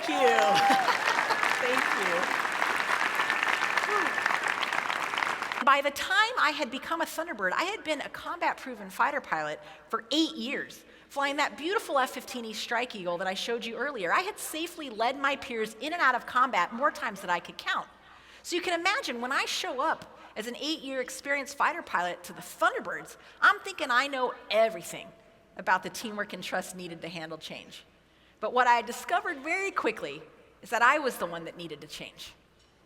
Thank you. Thank you. By the time I had become a Thunderbird, I had been a combat-proven fighter pilot for 8 years, flying that beautiful F-15E Strike Eagle that I showed you earlier. I had safely led my peers in and out of combat more times than I could count. So you can imagine when I show up as an 8-year experienced fighter pilot to the Thunderbirds, I'm thinking I know everything about the teamwork and trust needed to handle change. But what I discovered very quickly is that I was the one that needed to change,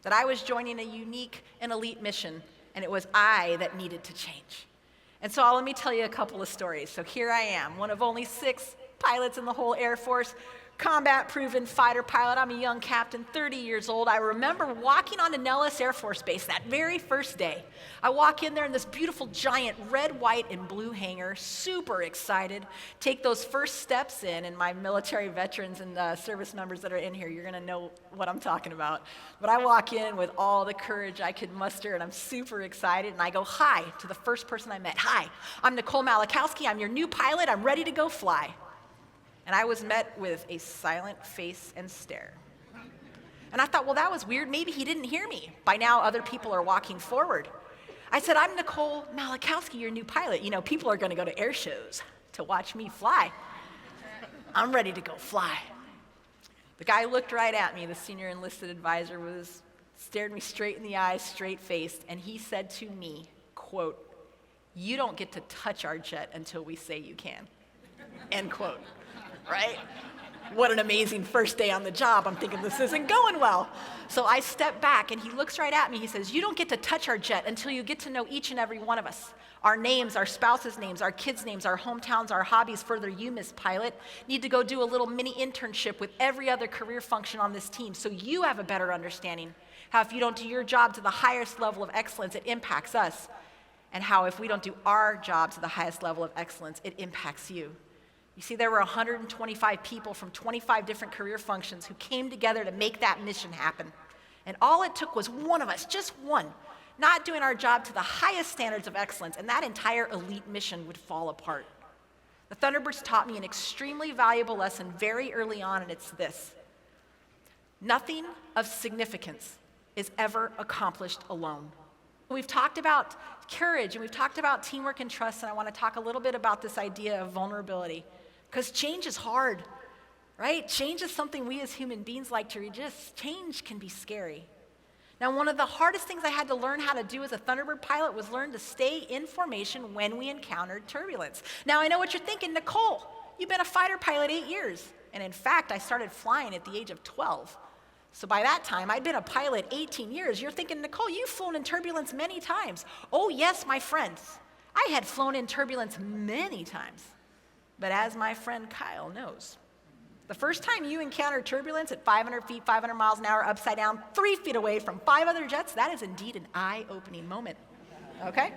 that I was joining a unique and elite mission, and it was I that needed to change. And so let me tell you a couple of stories. So here I am, one of only 6 pilots in the whole Air Force, combat-proven fighter pilot. I'm a young captain, 30 years old. I remember walking onto Nellis Air Force Base that very first day. I walk in there in this beautiful giant red, white, and blue hangar, super excited, take those first steps in, and my military veterans and service members that are in here, you're gonna know what I'm talking about. But I walk in with all the courage I could muster, and I'm super excited, and I go hi to the first person I met. Hi, I'm NICOLE Malachowski. I'm your new pilot. I'm ready to go fly. And I was met with a silent face and stare. And I thought, well, that was weird. Maybe he didn't hear me. By now, other people are walking forward. I said, I'm NICOLE Malachowski, your new pilot. You know, people are going to go to air shows to watch me fly. I'm ready to go fly. The guy looked right at me. The senior enlisted advisor stared me straight in the eyes, straight-faced, and he said to me, quote, "You don't get to touch our jet until we say you can," end quote. Right? What an amazing first day on the job. I'm thinking this isn't going well. So I step back and he looks right at me. He says, "You don't get to touch our jet until you get to know each and every one of us. Our names, our spouses' names, our kids' names, our hometowns, our hobbies. Further, you, Miss Pilot, need to go do a little mini internship with every other career function on this team so you have a better understanding how if you don't do your job to the highest level of excellence, it impacts us. And how if we don't do our job to the highest level of excellence, it impacts you." You see, there were 125 people from 25 different career functions who came together to make that mission happen. And all it took was one of us, just one, not doing our job to the highest standards of excellence, and that entire elite mission would fall apart. The Thunderbirds taught me an extremely valuable lesson very early on, and it's this: nothing of significance is ever accomplished alone. We've talked about courage, and we've talked about teamwork and trust, and I want to talk a little bit about this idea of vulnerability. Because change is hard, right? Change is something we as human beings like to resist. Change can be scary. Now, one of the hardest things I had to learn how to do as a Thunderbird pilot was learn to stay in formation when we encountered turbulence. Now, I know what you're thinking, NICOLE, you've been a fighter pilot 8 years. And in fact, I started flying at the age of 12. So by that time, I'd been a pilot 18 years. You're thinking, NICOLE, you've flown in turbulence many times. Oh, yes, my friends. I had flown in turbulence many times. But as my friend Kyle knows, the first time you encounter turbulence at 500 feet, 500 miles an hour, upside down, 3 feet away from 5 other jets, that is indeed an eye-opening moment, okay?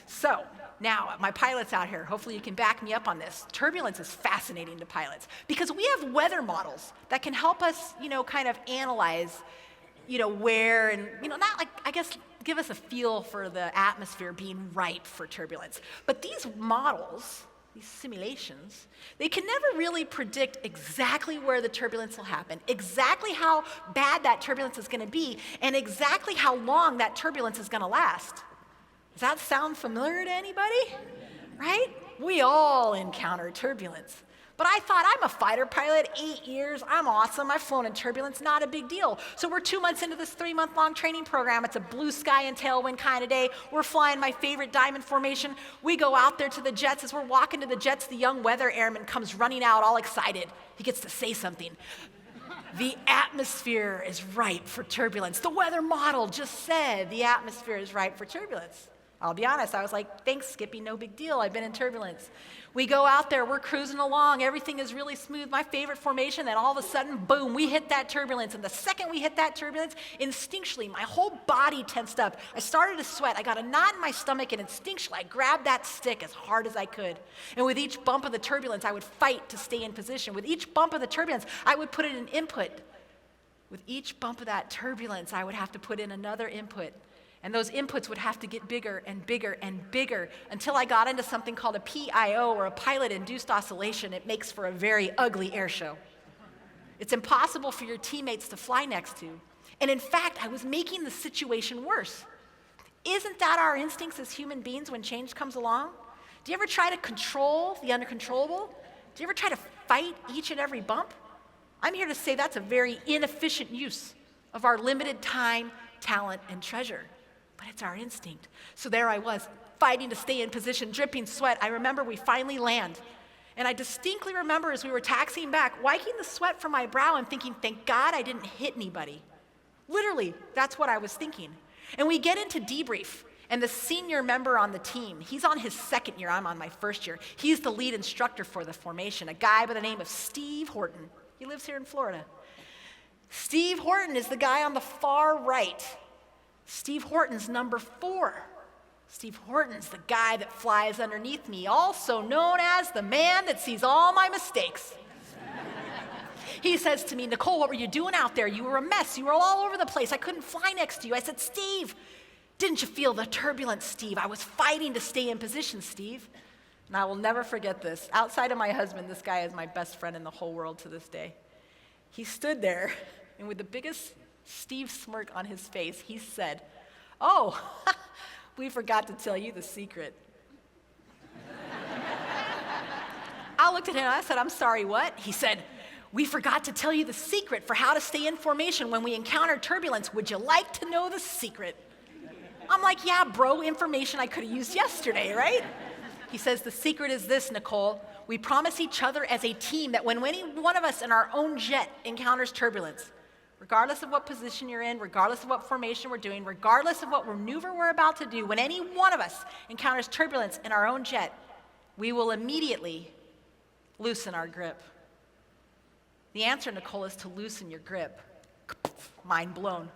So now, my pilots out here, hopefully you can back me up on this. Turbulence is fascinating to pilots because we have weather models that can help us, kind of analyze, where and, not like, I guess, give us a feel for the atmosphere being ripe for turbulence. But these models, these simulations, they can never really predict exactly where the turbulence will happen, exactly how bad that turbulence is going to be, and exactly how long that turbulence is going to last. Does that sound familiar to anybody? Right? We all encounter turbulence. But I thought, I'm a fighter pilot, 8 years, I'm awesome, I've flown in turbulence, not a big deal. So we're 2 months into this 3-month-long training program. It's a blue sky and tailwind kind of day. We're flying my favorite diamond formation. We go out there to the jets. As we're walking to the jets, the young weather airman comes running out all excited. He gets to say something. The atmosphere is ripe for turbulence. The weather model just said the atmosphere is ripe for turbulence. I'll be honest, I was like, thanks, Skippy, no big deal. I've been in turbulence. We go out there, we're cruising along, everything is really smooth, my favorite formation, then all of a sudden, boom, we hit that turbulence. And the second we hit that turbulence, instinctually, my whole body tensed up. I started to sweat. I got a knot in my stomach, and instinctually, I grabbed that stick as hard as I could. And with each bump of the turbulence, I would fight to stay in position. With each bump of the turbulence, I would put in an input. With each bump of that turbulence, I would have to put in another input. And those inputs would have to get bigger and bigger and bigger until I got into something called a PIO, or a pilot-induced oscillation. It makes for a very ugly air show. It's impossible for your teammates to fly next to. And in fact, I was making the situation worse. Isn't that our instincts as human beings when change comes along? Do you ever try to control the uncontrollable? Do you ever try to fight each and every bump? I'm here to say that's a very inefficient use of our limited time, talent, and treasure. But it's our instinct. So there I was, fighting to stay in position, dripping sweat. I remember we finally land. And I distinctly remember as we were taxiing back, wiping the sweat from my brow and thinking, thank God I didn't hit anybody. Literally, that's what I was thinking. And we get into debrief, and the senior member on the team, he's on his second year, I'm on my first year. He's the lead instructor for the formation, a guy by the name of Steve Horton. He lives here in Florida. Steve Horton is the guy on the far right. Steve Horton's number 4. Steve Horton's the guy that flies underneath me, also known as the man that sees all my mistakes. He says to me, Nicole, what were you doing out there? You were a mess. You were all over the place. I couldn't fly next to you. I said, Steve, didn't you feel the turbulence, Steve? I was fighting to stay in position, Steve. And I will never forget this. Outside of my husband, this guy is my best friend in the whole world to this day. He stood there, and with the biggest Steve smirk on his face, he said, oh, we forgot to tell you the secret. I looked at him and I said, I'm sorry, what? He said, we forgot to tell you the secret for how to stay in formation when we encounter turbulence. Would you like to know the secret? I'm like, yeah, bro, information I could have used yesterday, right? He says, the secret is this, Nicole. We promise each other as a team that when any one of us in our own jet encounters turbulence, regardless of what position you're in, regardless of what formation we're doing, regardless of what maneuver we're about to do, when any one of us encounters turbulence in our own jet, we will immediately loosen our grip. The answer, Nicole, is to loosen your grip. Mind blown.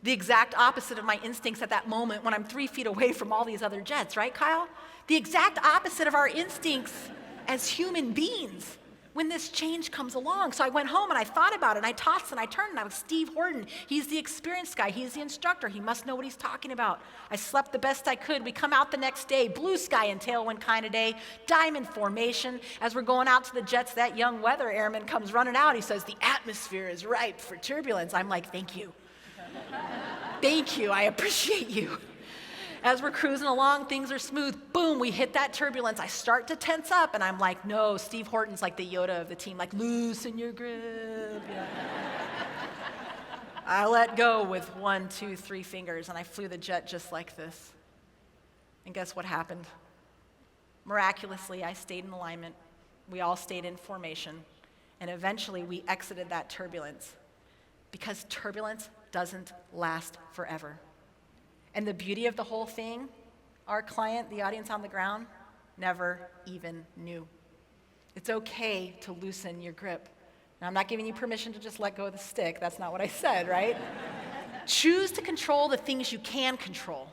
The exact opposite of my instincts at that moment when I'm 3 feet away from all these other jets, right, Kyle? The exact opposite of our instincts as human beings when this change comes along. So I went home and I thought about it, and I tossed and I turned, and I was Steve Horton. He's the experienced guy. He's the instructor. He must know what he's talking about. I slept the best I could. We come out the next day, blue sky and tailwind kind of day, diamond formation. As we're going out to the jets, that young weather airman comes running out. He says, the atmosphere is ripe for turbulence. I'm like, thank you. Thank you. I appreciate you. As we're cruising along, things are smooth. Boom, we hit that turbulence. I start to tense up, and I'm like, no, Steve Horton's like the Yoda of the team, like, loosen your grip. You know? I let go with 1, 2, 3 fingers, and I flew the jet just like this. And guess what happened? Miraculously, I stayed in alignment. We all stayed in formation, and eventually we exited that turbulence, because turbulence doesn't last forever. And the beauty of the whole thing, our client, the audience on the ground, never even knew. It's okay to loosen your grip. Now, I'm not giving you permission to just let go of the stick. That's not what I said, right? Choose to control the things you can control.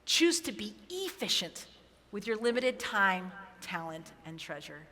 Choose to be efficient with your limited time, talent, and treasure.